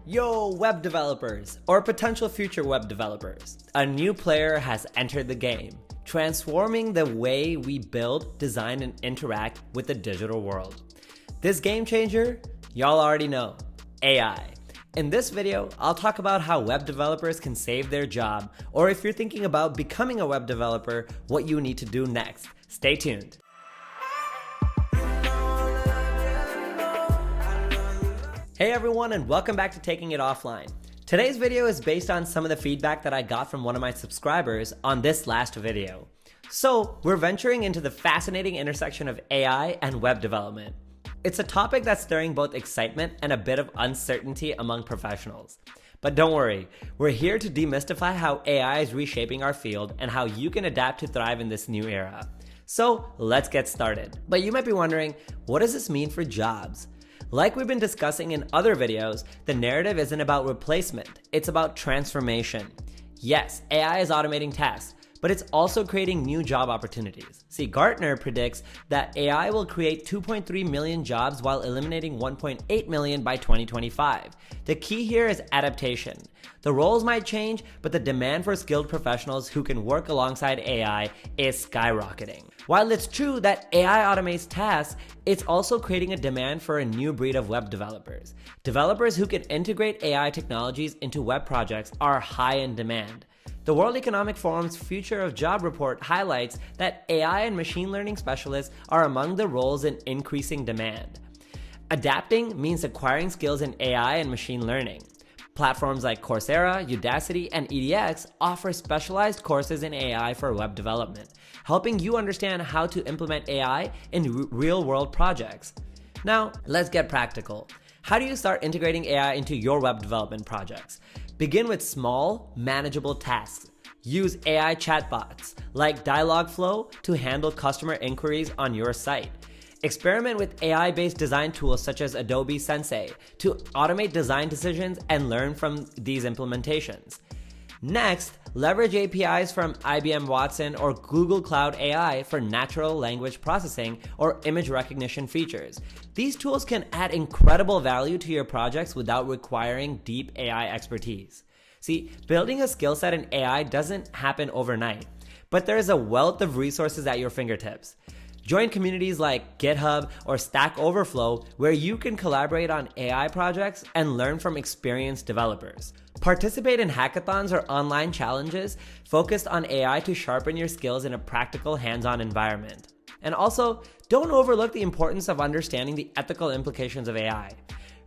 Yo, web developers, or potential future web developers. A new player has entered the game, transforming the way we build, design, and interact with the digital world. This game changer, y'all already know, AI. In this video, I'll talk about how web developers can save their job, or if you're thinking about becoming a web developer, what you need to do next. Stay tuned. Hey everyone, and welcome back to Taking It Offline. Today's video is based on some of the feedback that I got from one of my subscribers on this last video. So, we're venturing into the fascinating intersection of AI and web development. It's a topic that's stirring both excitement and a bit of uncertainty among professionals. But don't worry, we're here to demystify how AI is reshaping our field and how you can adapt to thrive in this new era. So, let's get started. But you might be wondering, what does this mean for jobs? Like we've been discussing in other videos, the narrative isn't about replacement, it's about transformation. Yes, AI is automating tasks, but it's also creating new job opportunities. See, Gartner predicts that AI will create 2.3 million jobs while eliminating 1.8 million by 2025. The key here is adaptation. The roles might change, but the demand for skilled professionals who can work alongside AI is skyrocketing. While it's true that AI automates tasks, it's also creating a demand for a new breed of web developers. Developers who can integrate AI technologies into web projects are high in demand. The World Economic Forum's Future of Job report highlights that AI and machine learning specialists are among the roles in increasing demand. Adapting means acquiring skills in AI and machine learning. Platforms like Coursera, Udacity, and EDX offer specialized courses in AI for web development, helping you understand how to implement AI in real-world projects. Now, let's get practical. How do you start integrating AI into your web development projects? Begin with small, manageable tasks. Use AI chatbots like Dialogflow to handle customer inquiries on your site. Experiment with AI-based design tools such as Adobe Sensei to automate design decisions and learn from these implementations. Next, leverage APIs from IBM Watson or Google Cloud AI for natural language processing or image recognition features. These tools can add incredible value to your projects without requiring deep AI expertise. See, building a skill set in AI doesn't happen overnight, but there is a wealth of resources at your fingertips. Join communities like GitHub or Stack Overflow where you can collaborate on AI projects and learn from experienced developers. Participate in hackathons or online challenges focused on AI to sharpen your skills in a practical, hands-on environment. And also, don't overlook the importance of understanding the ethical implications of AI.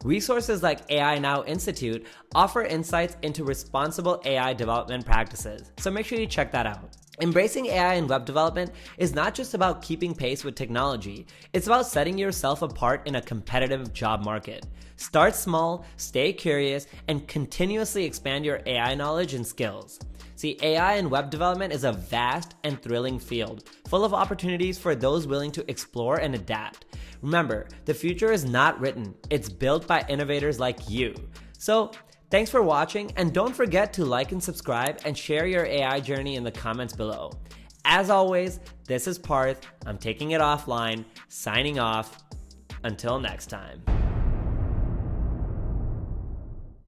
Resources like AI Now Institute offer insights into responsible AI development practices, so make sure you check that out. Embracing AI in web development is not just about keeping pace with technology, it's about setting yourself apart in a competitive job market. Start small, stay curious, and continuously expand your AI knowledge and skills. See, AI in web development is a vast and thrilling field, full of opportunities for those willing to explore and adapt. Remember, the future is not written, it's built by innovators like you. So, thanks for watching, and don't forget to like and subscribe and share your AI journey in the comments below. As always, this is Parth. I'm taking it offline, signing off. Until next time.